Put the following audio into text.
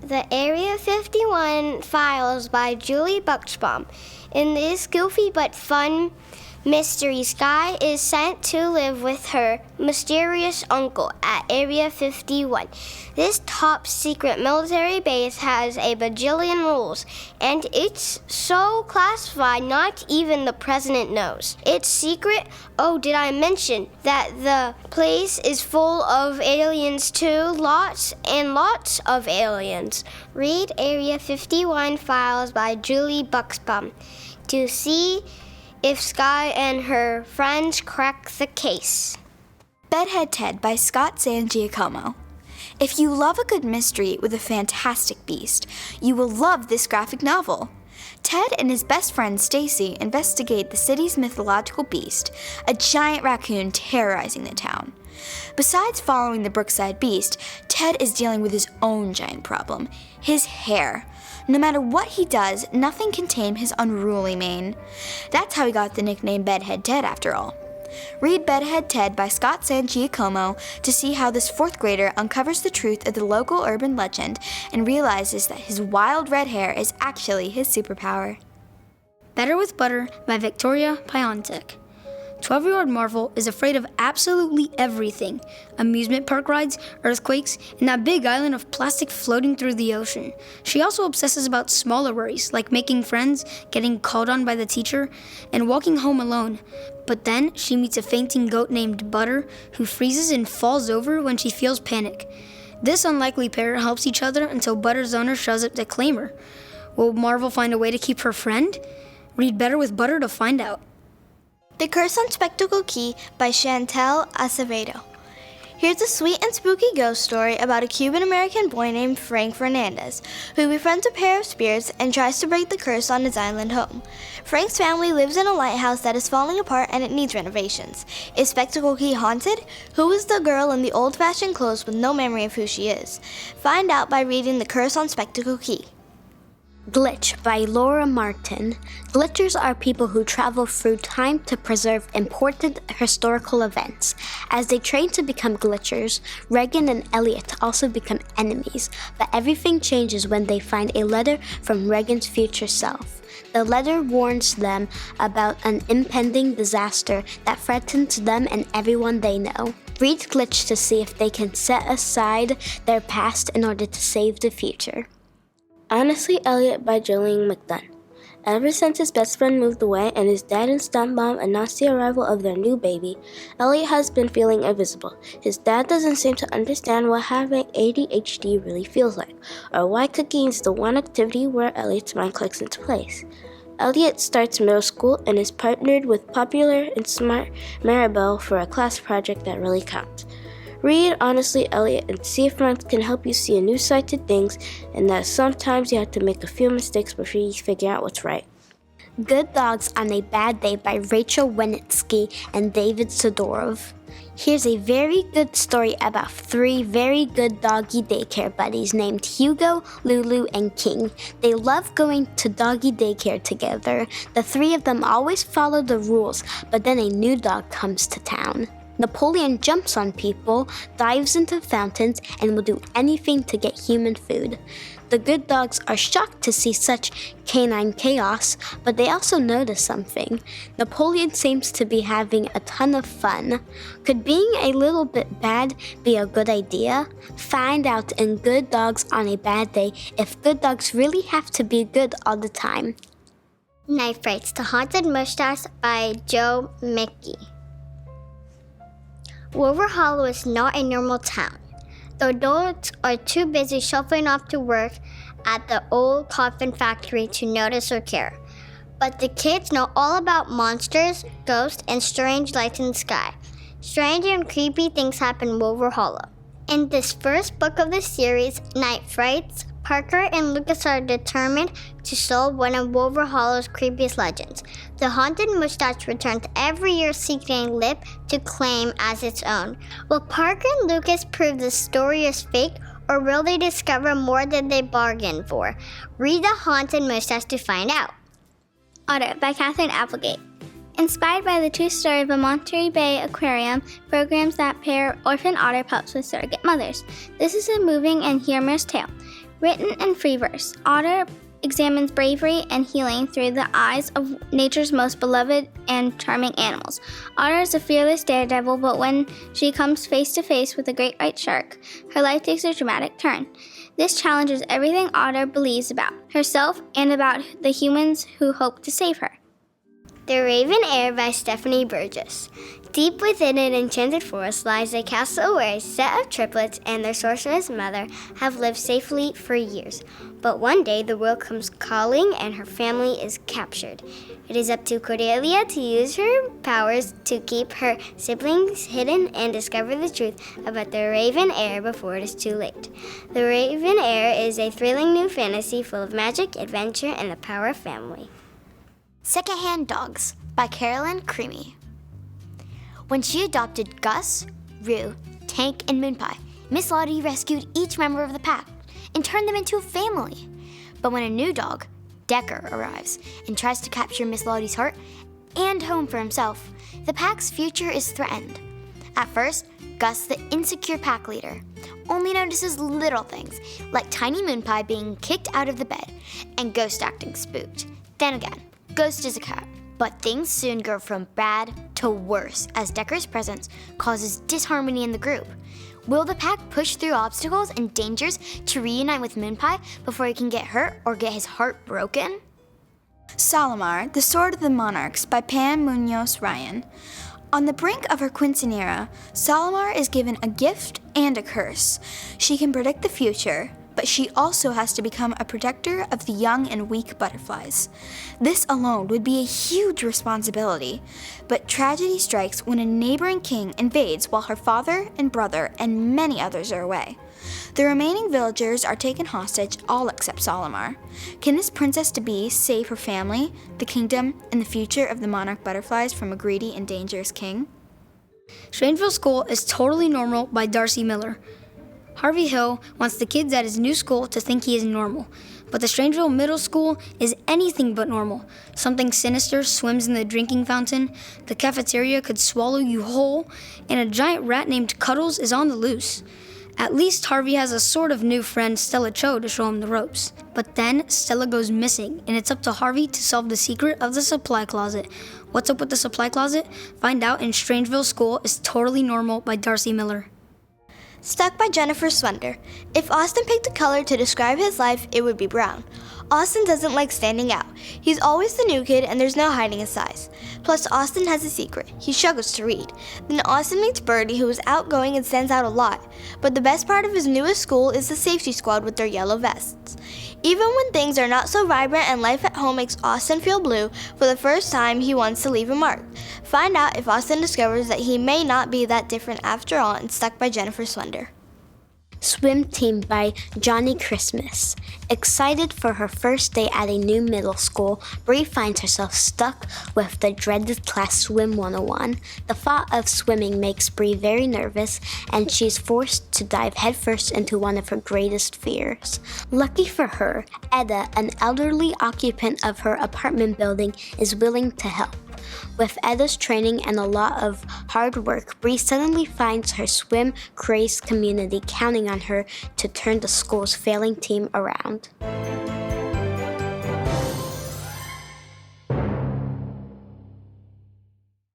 The Area 51 Files by Julie Buxbaum. In this goofy but fun mystery, Skye is sent to live with her mysterious uncle at Area 51. This top secret military base has a bajillion rules, and it's so classified not even the president knows. It's secret. Oh, did I mention that the place is full of aliens too? Lots and lots of aliens. Read Area 51 Files by Julie Buxbaum to see if Skye and her friends crack the case. Bedhead Ted by Scott Sangiacomo. If you love a good mystery with a fantastic beast, you will love this graphic novel. Ted and his best friend Stacy investigate the city's mythological beast, a giant raccoon terrorizing the town. Besides following the Brookside Beast, Ted is dealing with his own giant problem, his hair. No matter what he does, nothing can tame his unruly mane. That's how he got the nickname Bedhead Ted, after all. Read Bedhead Ted by Scott Sangiacomo to see how this fourth grader uncovers the truth of the local urban legend and realizes that his wild red hair is actually his superpower. Better with Butter by Victoria Piontek. 12-year-old Marvel is afraid of absolutely everything: amusement park rides, earthquakes, and that big island of plastic floating through the ocean. She also obsesses about smaller worries, like making friends, getting called on by the teacher, and walking home alone. But then she meets a fainting goat named Butter, who freezes and falls over when she feels panic. This unlikely pair helps each other until Butter's owner shows up to claim her. Will Marvel find a way to keep her friend? Read Better with Butter to find out. The Curse on Spectacle Key by Chantel Acevedo. Here's a sweet and spooky ghost story about a Cuban-American boy named Frank Fernandez, who befriends a pair of spirits and tries to break the curse on his island home. Frank's family lives in a lighthouse that is falling apart and it needs renovations. Is Spectacle Key haunted? Who is the girl in the old-fashioned clothes with no memory of who she is? Find out by reading The Curse on Spectacle Key. Glitch by Laura Martin. Glitchers are people who travel through time to preserve important historical events. As they train to become glitchers, Regan and Elliot also become enemies, but everything changes when they find a letter from Regan's future self. The letter warns them about an impending disaster that threatens them and everyone they know. Read Glitch to see if they can set aside their past in order to save the future. Honestly, Elliot by Jolene McDunn. Ever since his best friend moved away and his dad and stepmom announced the arrival of their new baby, Elliot has been feeling invisible. His dad doesn't seem to understand what having ADHD really feels like, or why cooking is the one activity where Elliot's mind clicks into place. Elliot starts middle school and is partnered with popular and smart Maribel for a class project that really counts. Read Honestly, Elliot, and see if friends can help you see a new side to things, and that sometimes you have to make a few mistakes before you figure out what's right. Good Dogs on a Bad Day by Rachel Wenitsky and David Sidorov. Here's a very good story about 3 very good doggy daycare buddies named Hugo, Lulu, and King. They love going to doggy daycare together. The 3 of them always follow the rules, but then a new dog comes to town. Napoleon jumps on people, dives into fountains, and will do anything to get human food. The good dogs are shocked to see such canine chaos, but they also notice something. Napoleon seems to be having a ton of fun. Could being a little bit bad be a good idea? Find out in Good Dogs on a Bad Day if good dogs really have to be good all the time. Night Frights, The Haunted Mustache by Joe Mickey. Wolver Hollow is not a normal town. The adults are too busy shuffling off to work at the old coffin factory to notice or care. But the kids know all about monsters, ghosts, and strange lights in the sky. Strange and creepy things happen in Wolver Hollow. In this first book of the series, Night Frights, Parker and Lucas are determined to solve one of Wolver Hollow's creepiest legends. The haunted mustache returns every year seeking a lip to claim as its own. Will Parker and Lucas prove the story is fake, or will they discover more than they bargained for? Read The Haunted Mustache to find out. Otter by Catherine Applegate. Inspired by the true story of a Monterey Bay aquarium, programs that pair orphan otter pups with surrogate mothers. This is a moving and humorous tale. Written in free verse, Otter examines bravery and healing through the eyes of nature's most beloved and charming animals. Otter is a fearless daredevil, but when she comes face to face with a great white shark, her life takes a dramatic turn. This challenges everything Otter believes about herself and about the humans who hope to save her. The Raven Heir by Stephanie Burgess. Deep within an enchanted forest lies a castle where a set of triplets and their sorceress mother have lived safely for years. But one day the world comes calling and her family is captured. It is up to Cordelia to use her powers to keep her siblings hidden and discover the truth about the Raven Heir before it is too late. The Raven Heir is a thrilling new fantasy full of magic, adventure, and the power of family. Secondhand Dogs by Carolyn Creamy. When she adopted Gus, Rue, Tank, and Moonpie, Miss Lottie rescued each member of the pack and turned them into a family. But when a new dog, Decker, arrives and tries to capture Miss Lottie's heart and home for himself, the pack's future is threatened. At first, Gus, the insecure pack leader, only notices little things, like Tiny Moonpie being kicked out of the bed and Ghost acting spooked. Then again, Ghost is a cat. But things soon go from bad to worse as Decker's presence causes disharmony in the group. Will the pack push through obstacles and dangers to reunite with Moonpie before he can get hurt or get his heart broken? Solimar, The Sword of the Monarchs by Pam Munoz Ryan. On the brink of her quinceanera, Solimar is given a gift and a curse. She can predict the future, but she also has to become a protector of the young and weak butterflies. This alone would be a huge responsibility, but tragedy strikes when a neighboring king invades while her father and brother and many others are away. The remaining villagers are taken hostage, all except Solimar. Can this princess-to-be save her family, the kingdom, and the future of the monarch butterflies from a greedy and dangerous king? Strangeville School is Totally Normal by Darcy Miller. Harvey Hill wants the kids at his new school to think he is normal, but the Strangeville Middle School is anything but normal. Something sinister swims in the drinking fountain, the cafeteria could swallow you whole, and a giant rat named Cuddles is on the loose. At least Harvey has a sort of new friend, Stella Cho, to show him the ropes. But then Stella goes missing, and it's up to Harvey to solve the secret of the supply closet. What's up with the supply closet? Find out in Strangeville School is Totally Normal by Darcy Miller. Stuck by Jennifer Swender. If Austin picked a color to describe his life, it would be brown. Austin doesn't like standing out. He's always the new kid and there's no hiding his size. Plus, Austin has a secret. He struggles to read. Then Austin meets Birdie, who is outgoing and stands out a lot. But the best part of his newest school is the safety squad with their yellow vests. Even when things are not so vibrant and life at home makes Austin feel blue, for the first time he wants to leave a mark. Find out if Austin discovers that he may not be that different after all in Stuck by Jennifer Swender. Swim Team by Johnny Christmas. Excited for her first day at a new middle school, Bree finds herself stuck with the dreaded class Swim 101. The thought of swimming makes Bree very nervous, and she's forced to dive headfirst into one of her greatest fears. Lucky for her, Edda, an elderly occupant of her apartment building, is willing to help. With Edda's training and a lot of hard work, Bree suddenly finds her swim-crazed community counting on her to turn the school's failing team around.